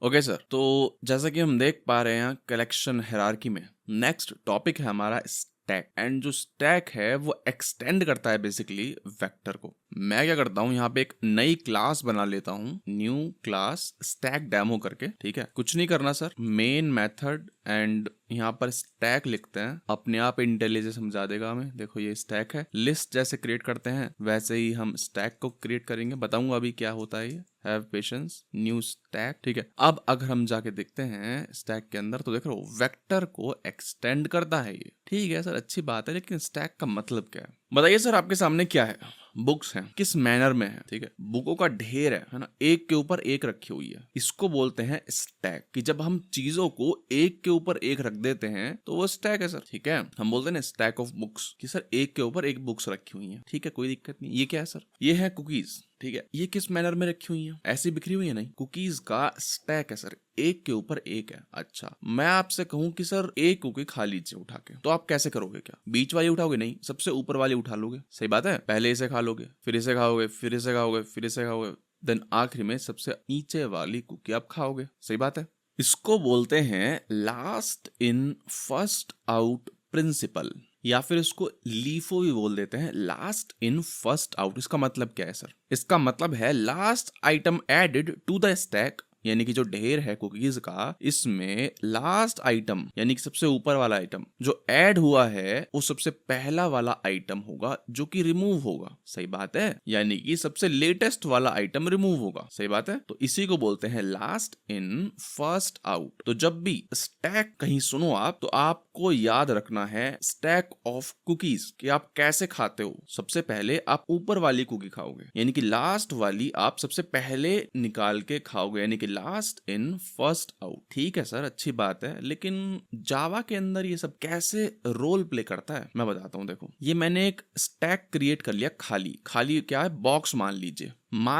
Okay sir, तो जैसा कि हम देख पा रहे हैं कलेक्शन हायरार्की में नेक्स्ट टॉपिक है हमारा स्टैक। एंड जो स्टैक है वो एक्सटेंड करता है बेसिकली वेक्टर को। मैं क्या करता हूँ, यहाँ पे एक नई क्लास बना लेता हूँ, न्यू क्लास स्टैक डेमो करके। ठीक है, कुछ नहीं करना सर, मेन मेथड एंड यहाँ पर स्टैक लिखते हैं, अपने आप इंटेलिजेंस समझा देगा हमें। देखो ये स्टैक है, लिस्ट जैसे क्रिएट करते हैं वैसे ही हम स्टैक को क्रिएट करेंगे। बताऊंगा अभी क्या होता है ये। Have patience, new stack. ठीक है, अब अगर हम जाके देखते हैं स्टैक के अंदर तो देख रहे हो वेक्टर को एक्सटेंड करता है ये। ठीक है सर, अच्छी बात है, लेकिन स्टैक का मतलब क्या है बताइए सर। आपके सामने क्या है, बुक्स हैं, किस मैनर में है। ठीक है, बुकों का ढेर है ना, एक के ऊपर एक रखी हुई है। इसको बोलते हैं स्टैक, कि जब हम चीजों को एक के ऊपर एक रख देते हैं तो वो स्टैक है सर। ठीक है, हम बोलते हैं ना स्टैक ऑफ बुक्स, कि सर एक के ऊपर एक बुक्स रखी हुई है। ठीक है, कोई दिक्कत नहीं। ये क्या है सर, ये है कुकीज। ठीक है, ये किस मैनर में रखी हुई है, ऐसी बिखरी हुई है नहीं, कुकीज का स्टैक है सर, एक के ऊपर एक है। अच्छा, मैं आपसे कहूं कि सर एक कुकी खा लीजिए उठा के, तो आप कैसे करोगे? क्या बीच वाली उठाओगे? नहीं, सबसे ऊपर वाली उठा लोगे। सही बात है, पहले इसे खा लोगे, फिर इसे खाओगे, फिर इसे खाओगे, फिर इसे खाओगे, देन आखिरी में सबसे नीचे वाली कुकी आप खाओगे। सही बात है। इसको बोलते हैं last in first out principle, या फिर इसको लीफो भी बोल देते हैं, लास्ट इन फर्स्ट आउट। इसका मतलब क्या है सर? इसका मतलब है last item added to the stack, यानी कि जो ढेर है कुकीज का, इसमें लास्ट आइटम यानी कि सबसे ऊपर वाला आइटम जो ऐड हुआ है वो सबसे पहला वाला आइटम होगा जो कि रिमूव होगा। सही बात है, यानी कि सबसे लेटेस्ट वाला आइटम रिमूव होगा। सही बात है, तो इसी को बोलते हैं लास्ट इन फर्स्ट आउट। तो जब भी स्टैक कहीं सुनो आप, तो आपको याद रखना है स्टैक ऑफ कुकीज, कि आप कैसे खाते हो। सबसे पहले आप ऊपर वाली कुकी खाओगे, यानी कि लास्ट वाली आप सबसे पहले निकाल के खाओगे, यानी कि लास्ट इन फर्स्ट आउट। ठीक है सर, अच्छी बात है, लेकिन जावा के अंदर ये सब कैसे रोल प्ले करता है मैं बताता हूँ। देखो, ये मैंने एक स्टैक क्रिएट कर लिया, खाली खाली क्या है, बॉक्स मान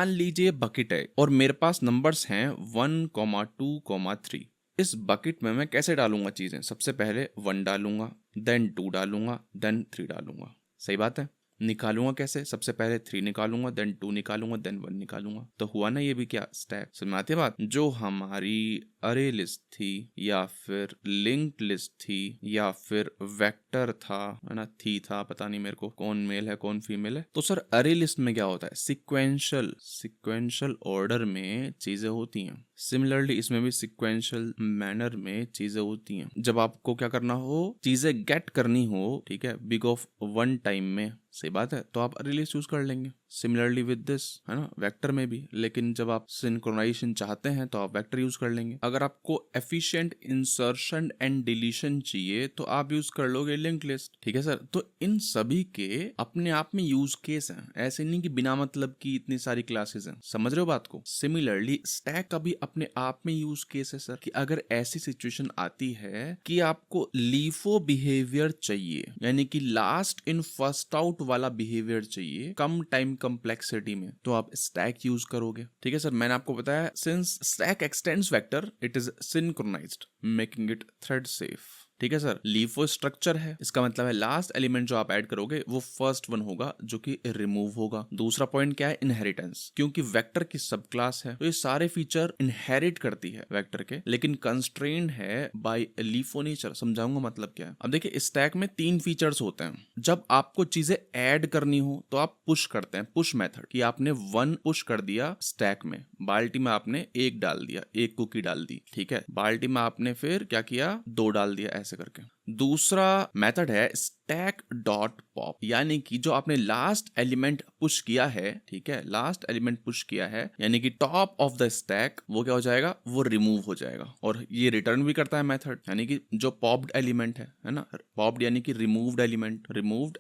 लीजिए बकेट है, और मेरे पास नंबर्स हैं 1,2,3। इस बकेट में मैं कैसे डालूंगा चीजें? सबसे पहले 1 डालूंगा, देन 2 डालूंगा, देन 3 डालूंगा। सही बात है। निकालूंगा कैसे? सबसे पहले 3 निकालूंगा, देन 2 निकालूंगा, देन 1 निकालूंगा। तो हुआ ना ये भी क्या, स्टैक। समझ में आती है बात? जो हमारी अरे लिस्ट थी, या फिर लिंक्ड लिस्ट थी, या फिर वेक्टर था, है ना, थी था, पता नहीं मेरे को कौन मेल है कौन फीमेल है। तो सर अरे लिस्ट में क्या होता है, सिक्वेंशियल ऑर्डर में चीजें होती हैं। सिमिलरली इसमें भी सिक्वेंशियल मैनर में चीजें होती हैं। जब आपको क्या करना हो, चीजें गेट करनी हो, ठीक है, बिग ऑफ 1 टाइम में। सही बात है, तो आप अरे लिस्ट यूज कर लेंगे। सिमिलरली विद दिस, है ना, वेक्टर में भी। लेकिन जब आप सिंक्रोनाइजेशन चाहते हैं तो आप वेक्टर यूज कर लेंगे। अगर आपको एफिशिएंट इंसर्शन एंड डिलीशन चाहिए तो आप यूज कर लोगे लिंक्ड लिस्ट। ठीक है सर, तो इन सभी के अपने आप में यूज केस हैं, ऐसे नहीं कि बिना मतलब की इतनी सारी क्लासेस हैं। समझ रहे हो बात को? सिमिलरली स्टैक का भी अपने आप में यूज केस है सर, कि अगर ऐसी सिचुएशन आती है कि आपको लीफो बिहेवियर चाहिए, यानी कि लास्ट इन फर्स्ट आउट वाला बिहेवियर चाहिए कम टाइम कॉम्प्लेक्सिटी में, तो आप स्टैक यूज करोगे। ठीक है सर, मैंने आपको बताया since stack extends vector it is synchronized, making it thread safe. ठीक है सर, लीफो स्ट्रक्चर है, इसका मतलब है लास्ट एलिमेंट जो आप ऐड करोगे वो फर्स्ट वन होगा जो कि रिमूव होगा। दूसरा पॉइंट क्या है, इनहेरिटेंस, क्योंकि वेक्टर की सब क्लास है तो ये सारे फीचर इनहेरिट करती है वेक्टर के, लेकिन कंस्ट्रेन्ड है बाय लीफो नेचर। समझाऊंगा मतलब क्या है। अब देखिए, स्टैक में 3 फीचर्स होते हैं। जब आपको चीजें ऐड करनी हो तो आप पुश करते हैं, पुश मेथड, कि आपने 1 पुश कर दिया स्टैक में, बाल्टी में आपने 1 डाल दिया, 1 कुकी डाल दी। ठीक है, बाल्टी में आपने फिर क्या किया, 2 डाल दिया, ऐसे करके। दूसरा मेथड है स्टैक डॉट पॉप, यानी कि जो आपने लास्ट एलिमेंट पुश किया है, ठीक है, लास्ट एलिमेंट पुश किया है, यानी कि टॉप ऑफ द स्टैक, वो क्या हो जाएगा, वो रिमूव हो जाएगा। और ये रिटर्न भी करता है मेथड, यानी कि जो पॉप्ड एलिमेंट है ना, पॉप्ड यानी कि रिमूव्ड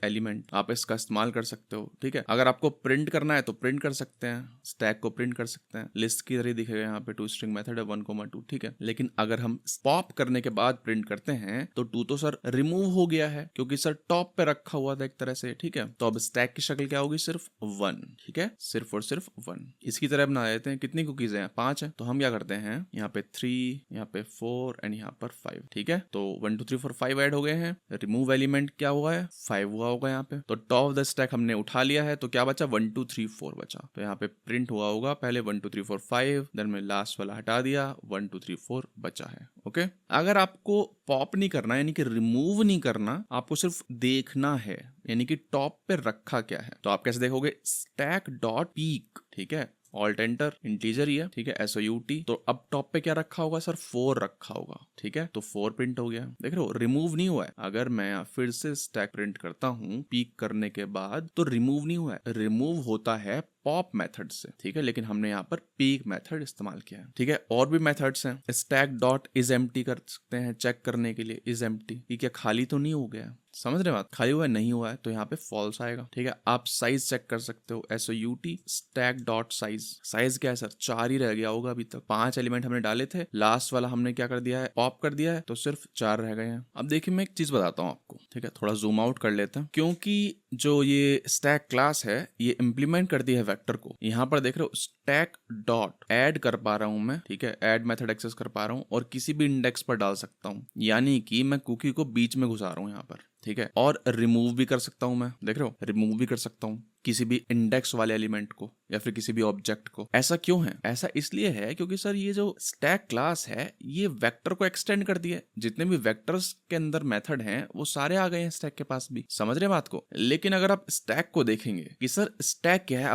एलिमेंट आप इसका इस्तेमाल कर सकते हो। ठीक है, अगर आपको प्रिंट करना है तो प्रिंट कर सकते हैं, स्टैक को प्रिंट कर सकते हैं, लिस्ट की तरह दिखेगा यहाँ पे, टू स्ट्रिंग मेथड है 1,2। ठीक है, लेकिन अगर हम पॉप करने के बाद प्रिंट करते हैं तो 2 तो तो सर रिमूव हो गया है क्योंकि सर टॉप पे रखा हुआ था एक तरह से, ठीक है। तो अब स्टैक की शक्ल क्या होगी, सिर्फ 1, ठीक है, सिर्फ और सिर्फ 1। इसकी तरह बना देते हैं, कितनी कुकीज हैं, 5 है। तो हम क्या करते हैं, यहाँ पे 3, यहाँ पे 4 एंड यहाँ पर 5, ठीक है। तो 1 2 3 4 5 ऐड हो गए हैं। रिमूव एलिमेंट क्या हुआ है, 5 हुआ होगा यहाँ पे। तो टॉप ऑफ द स्टैक हमने उठा लिया है, तो क्या बचा, 1 2 3 4 बचा। तो यहाँ पे प्रिंट हुआ होगा पहले 1 2 3 4 5, देन मैं लास्ट वाला हटा दिया, 1 2 3 4 बचा है। ओके, अगर आपको पॉप नहीं करना यानी कि रिमूव नहीं करना, आपको सिर्फ देखना है यानी कि टॉप पे रखा क्या है, तो आप कैसे देखोगे, स्टैक डॉट पीक, ठीक है, ऑल्ट एंटर, इंटीजर ही है, ठीक है, SOUT। तो अब टॉप पे क्या रखा होगा सर, 4 रखा होगा, ठीक है। तो 4 प्रिंट हो गया, देख रहे हो, रिमूव नहीं हुआ है। अगर मैं फिर से स्टैक प्रिंट करता हूँ पीक करने के बाद, तो रिमूव नहीं हुआ है, रिमूव होता है पॉप मेथड से, ठीक है, लेकिन हमने यहाँ पर पीक मेथड इस्तेमाल किया है, ठीक है। और भी मेथड्स हैं, स्टैक डॉट इज एम्प्टी कर सकते हैं चेक करने के लिए, इज एम्प्टी, ये क्या खाली तो नहीं हो गया, समझ रहे बात, खाली हुआ है नहीं हुआ है तो यहाँ पे फॉल्स आएगा, ठीक है। आप साइज चेक कर सकते हो, SOUT stack dot size, size क्या है सर, 4 ही रह गया होगा अभी तक, 5 एलिमेंट हमने डाले थे, लास्ट वाला हमने क्या कर दिया है, पॉप कर दिया है, तो सिर्फ 4 रह गए हैं। अब देखिए मैं एक चीज बताता हूँ आपको, ठीक है, थोड़ा जूम आउट कर लेते हैं, क्योंकि जो ये स्टैक क्लास है ये इम्प्लीमेंट करती है वेक्टर को। यहाँ पर देख रहे हो स्टैक डॉट ऐड कर पा रहा हूं मैं, ठीक है, ऐड मेथड एक्सेस कर पा रहा हूं और किसी भी इंडेक्स पर डाल सकता हूं, यानी कि मैं कुकी को बीच में घुसा रहा हूं यहाँ पर, ठीक है। और रिमूव भी कर सकता हूं मैं, देख रहे हो, रिमूव भी कर सकता हूं किसी भी इंडेक्स वाले एलिमेंट को या फिर किसी भी ऑब्जेक्ट को। ऐसा क्यों है, ऐसा इसलिए है क्योंकि सर ये जो स्टैक क्लास है ये वेक्टर को एक्सटेंड कर दिया है, जितने भी वेक्टर्स के अंदर मेथड हैं वो सारे आ गए हैं स्टैक के पास भी, समझ रहे बात को। लेकिन अगर आप स्टैक को देखेंगे कि सर स्टैक क्या है,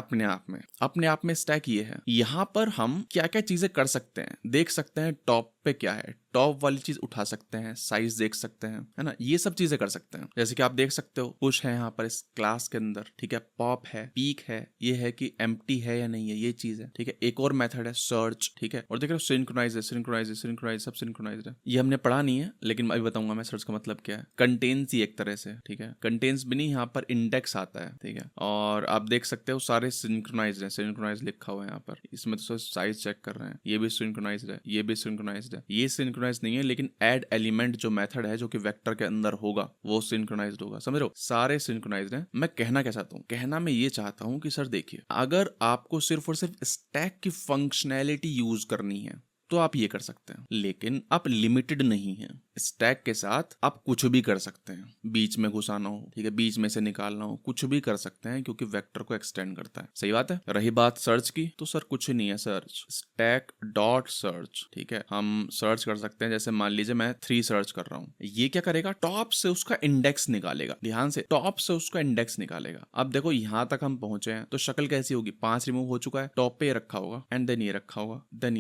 अपने आप में स्टैक ये है, यहाँ पर हम क्या क्या चीजें कर सकते हैं, देख सकते हैं टॉप पे क्या है, टॉप वाली चीज उठा सकते हैं, साइज देख सकते हैं, है ना, ये सब चीजें कर सकते हैं। जैसे कि आप देख सकते हो पुश है यहाँ पर इस क्लास के अंदर, ठीक है, पॉप है, पीक है, ये है कि एम्प्टी है या नहीं है, ये चीज है, ठीक है। एक और मेथड है सर्च, ठीक है, और देख रहे हो सिंक्रोनाइज है, सिंक्रोनाइज सब सिंक्रोनाइज है। ये हमने पढ़ा नहीं है लेकिन अभी बताऊंगा मैं सर्च का मतलब क्या है। कंटेन्स ही एक तरह से, ठीक है, कंटेन्स भी नहीं, यहाँ पर इंडेक्स आता है, ठीक है। और आप देख सकते हो सारे सिंक्रोनाइज है, सिंक्रोनाइज लिखा हुआ है यहाँ पर, इसमें तो साइज चेक कर रहे हैं, ये भी सिंक्रोनाइज है, ये भी सिंक्रोनाइज है, ये सिंक्रोनाइज नहीं है, लेकिन ऐड एलिमेंट जो मेथड है जो कि वेक्टर के अंदर होगा वो सिंक्रोनाइज्ड होगा, समझ रहे हो, सारे सिंक्रोनाइज्ड हैं। मैं कहना क्या चाहता हूँ, कहना मैं ये चाहता हूँ कि सर देखिए, अगर आपको सिर्फ और सिर्फ स्टैक की फंक्शनैलिटी यूज करनी है तो आप ये कर सकते हैं, लेकिन आप लिमिटेड नहीं है, स्टैक के साथ आप कुछ भी कर सकते हैं, बीच में घुसाना हो, ठीक है, बीच में से निकालना हो, कुछ भी कर सकते हैं क्योंकि वेक्टर को एक्सटेंड करता है, सही बात है। रही बात सर्च की, तो सर कुछ नहीं है, सर्च स्टैक डॉट सर्च, ठीक है, हम सर्च कर सकते हैं। जैसे मान लीजिए मैं 3 सर्च कर रहा हूँ, ये क्या करेगा, टॉप से उसका इंडेक्स निकालेगा, ध्यान से, टॉप से उसका इंडेक्स निकालेगा। अब देखो यहाँ तक हम पहुंचे हैं तो शक्ल कैसी होगी, 5 रिमूव हो चुका है, टॉप पे ये रखा होगा एंड देन ये रखा होगा, देन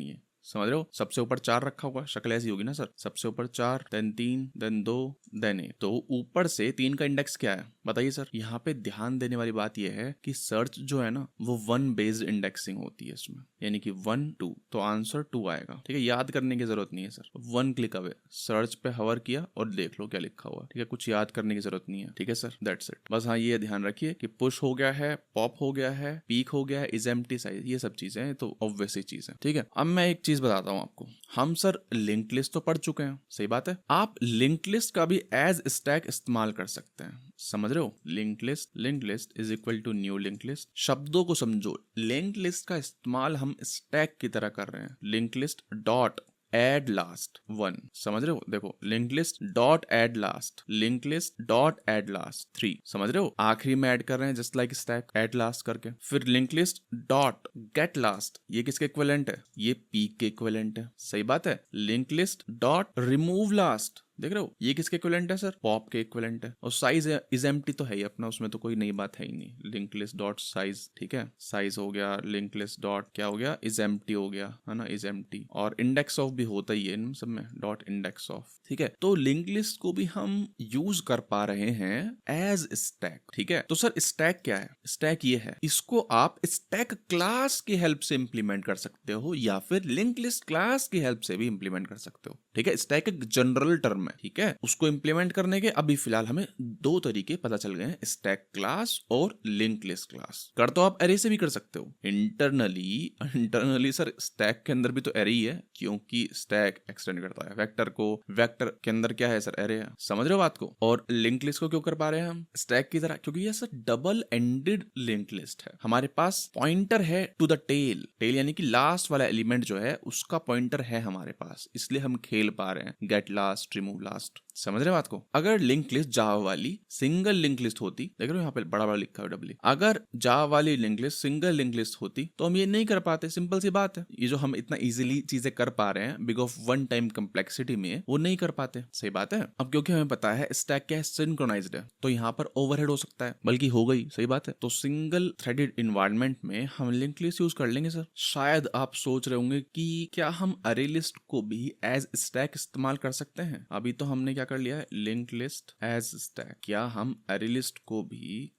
ये समझ रहे हो, सबसे ऊपर 4 रखा होगा, शक्ल ऐसी होगी ना सर, सबसे ऊपर 4, देन 3, देन 2, देन 1। तो ऊपर से 3 का इंडेक्स क्या है बताइए सर। यहाँ पे ध्यान देने वाली बात यह है कि सर्च जो है ना वो 1 बेस्ड इंडेक्सिंग होती है इसमें, यानी कि 1 2, तो आंसर 2 आएगा, ठीक है। याद करने की जरूरत नहीं है सर, 1 क्लिक अवे, सर्च पे हवर किया और देख लो क्या लिखा हुआ, ठीक है, कुछ याद करने की जरूरत नहीं है, ठीक है सर, दैट्स इट। बस हाँ ये ध्यान रखिए कि पुश हो गया है, पॉप हो गया है, पीक हो गया है, इज एम्प्टी साइज, ये सब चीजें तो ऑब्वियस ही चीज है, ठीक है। अब मैं एक चीज बताता हूँ आपको, हम सर लिंक्ड लिस्ट तो पढ़ चुके हैं, सही बात है, आप लिंक्ड लिस्ट का भी एज स्टैक इस्तेमाल कर सकते हैं, समझ रहे हो। Linked list is equal to new linked list, शब्दों को समझो, लिंक्ड लिस्ट का इस्तेमाल हम स्टैक की तरह कर रहे हैं। Linked list dot add last 1, समझ रहे हो, देखो linked list dot add last, linked list dot add last 3, समझ रहे हो, आखिरी में ऐड कर रहे हैं just like stack, add last करके। फिर linked list dot get last, ये किसके इक्विवेलेंट है, ये पीक के इक्विवेलेंट है, सही बात है। Linked list dot remove last, देख रहे हो, ये किसके इक्विवेलेंट है सर, पॉप के इक्विवेलेंट है। और साइज इज एम्प्टी तो है ही अपना, उसमें तो कोई नई बात है ही नहीं। लिंक्ड लिस्ट डॉट साइज, ठीक है, साइज हो गया, लिंक्ड लिस्ट डॉट क्या हो गया, इज एम्प्टी हो गया, है ना, इज एम्प्टी। और इंडेक्स ऑफ भी होता ही है इन सब में, डॉट इंडेक्स ऑफ, ठीक है। तो लिंक्ड लिस्ट को भी हम यूज कर पा रहे हैं एज स्टैक, ठीक है। तो सर स्टैक क्या है, स्टैक ये है, इसको आप स्टैक क्लास की हेल्प से इंप्लीमेंट कर सकते हो या फिर लिंक्ड लिस्ट क्लास की हेल्प से भी इंप्लीमेंट कर सकते हो, ठीक है। स्टैक एक जनरल टर्म में, ठीक है। उसको इम्प्लीमेंट करने के अभी फिलहाल हमें दो तरीके पता चल गए हैं, स्टैक क्लास और लिंक लिस्ट क्लास। कर तो आप एरे से भी कर सकते हो इंटरनली सर स्टैक के अंदर भी तो एरे ही है, क्योंकि स्टैक एक्सटेंड करता है वेक्टर को, वेक्टर के अंदर क्या है सर, एरे है। समझ रहे हो बात को। और लिंक लिस्ट को क्यों कर पा रहे हैं हम स्टैक की तरह, क्योंकि ये sir double ended link list है। हमारे पास पॉइंटर है टू द टेल यानी कि लास्ट वाला एलिमेंट जो है उसका पॉइंटर है हमारे पास, इसलिए हम खेल पा रहे हैं गेट लास्ट रिमूव लास्ट। समझ रहे बात को। अगर लिंक लिस्ट जावा वाली सिंगल लिंक लिस्ट होती, देख रहे हो यहाँ पे बड़ा बड़ा लिखा है डब्ल्यू, अगर जावा वाली link list single link list होती तो हम ये नहीं कर पाते। सिंपल सी बात है, ये जो हम इतना इजीली चीजें कर पा रहे हैं big of one time complexity में, वो नहीं कर पाते। सही बात है। अब क्योंकि हमें पता है स्टैक क्या है, सिंक्रोनाइज्ड है, तो यहाँ पर ओवरहेड हो सकता है, बल्कि हो गई। सही बात है। तो सिंगल थ्रेडेड इन्वायरमेंट में हम लिंक लिस्ट यूज कर लेंगे सर। शायद आप सोच रहे होंगे कि क्या हम अरे लिस्ट को भी एज स्टैक इस्तेमाल कर सकते हैं। अभी तो हमने क्या कर लिया है, लिंक लिस्ट एज स्टैक। क्या हम अरे लिस्ट को भी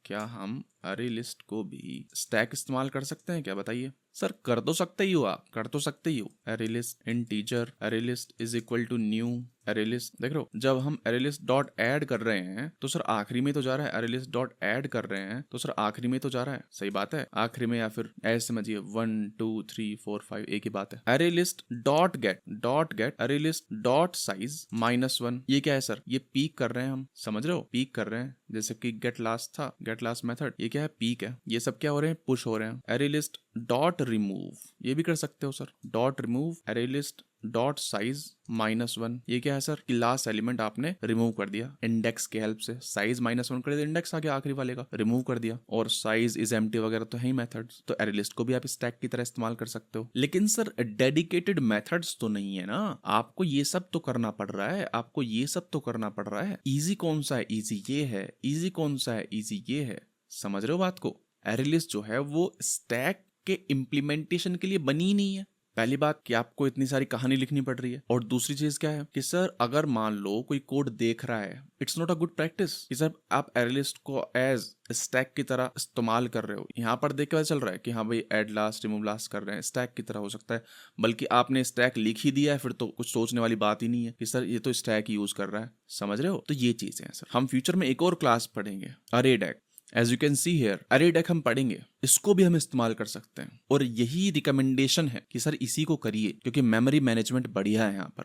स्टैक इस्तेमाल कर सकते हैं क्या, बताइए। सर कर तो सकते ही हो, आप कर तो सकते ही हो। Array list integer array list is equal to new array list. देख रहे हो, जब हम अरे लिस्ट डॉट ऐड कर रहे हैं तो सर आखिरी में तो जा रहा है, अरे लिस्ट डॉट ऐड कर रहे हैं तो सर आखिरी में तो जा रहा है। सही बात है, आखिरी में, या फिर ऐसे समझिए 1 2 3 4 5 एक ही बात है। अरे लिस्ट डॉट गेट अरे लिस्ट डॉट साइज -1, ये क्या है सर, ये पीक कर रहे हैं हम। समझ रहे हो, पीक कर रहे हैं। जैसे कि गेट लास्ट था, गेट लास्ट मेथड, ये क्या है, पीक है। ये सब क्या हो रहे हैं, पुश हो रहे हैं। अरे लिस्ट डॉट रिमूव, ये भी कर सकते हो सर, डॉट रिमूव अरे लिस्ट डॉट साइज -1, ये क्या है सर कि लास्ट एलिमेंट आपने रिमूव कर दिया इंडेक्स के हेल्प से। साइज -1 कर दिया, इंडेक्स आ गया आखिरी वाले का, रिमूव कर दिया। और साइज इज एम्प्टी वगैरह तो है ही मेथड्स, तो अरे लिस्ट को भी आप स्टैक की तरह इस्तेमाल कर सकते हो। लेकिन सर डेडिकेटेड मेथड्स तो नहीं है ना, आपको ये सब तो करना पड़ रहा है, इजी कौन सा है, इजी ये है, इजी कौन सा है, इजी ये है। समझ रहे हो बात को। अरे लिस्ट जो है वो स्टैक के इम्प्लीमेंटेशन के लिए बनी ही नहीं है। पहली बात कि आपको इतनी सारी कहानी लिखनी पड़ रही है, और दूसरी चीज क्या है कि सर अगर मान लो कोई कोड देख रहा है, it's not a good practice कि सर आप अरे लिस्ट को एज स्टैक की तरह इस्तेमाल कर रहे हो। यहाँ पर देख के पता चल रहा है कि हाँ भाई ऐड लास्ट रिमूव लास्ट कर रहे हैं, स्टैक की तरह हो सकता है, बल्कि आपने स्टैक लिख ही दिया है, फिर तो कुछ सोचने वाली बात ही नहीं है कि सर ये तो स्टैक यूज कर रहा है। समझ रहे हो। तो ये चीजें हैं सर। हम फ्यूचर में एक और क्लास पढ़ेंगे, array deque. As you can see here, array deque हम पढ़ेंगे, इसको भी हम इस्तेमाल कर सकते हैं। और यही रिकमेंडेशन है कि सर इसी को करिए, क्योंकि मेमोरी मैनेजमेंट बढ़िया है यहाँ पर।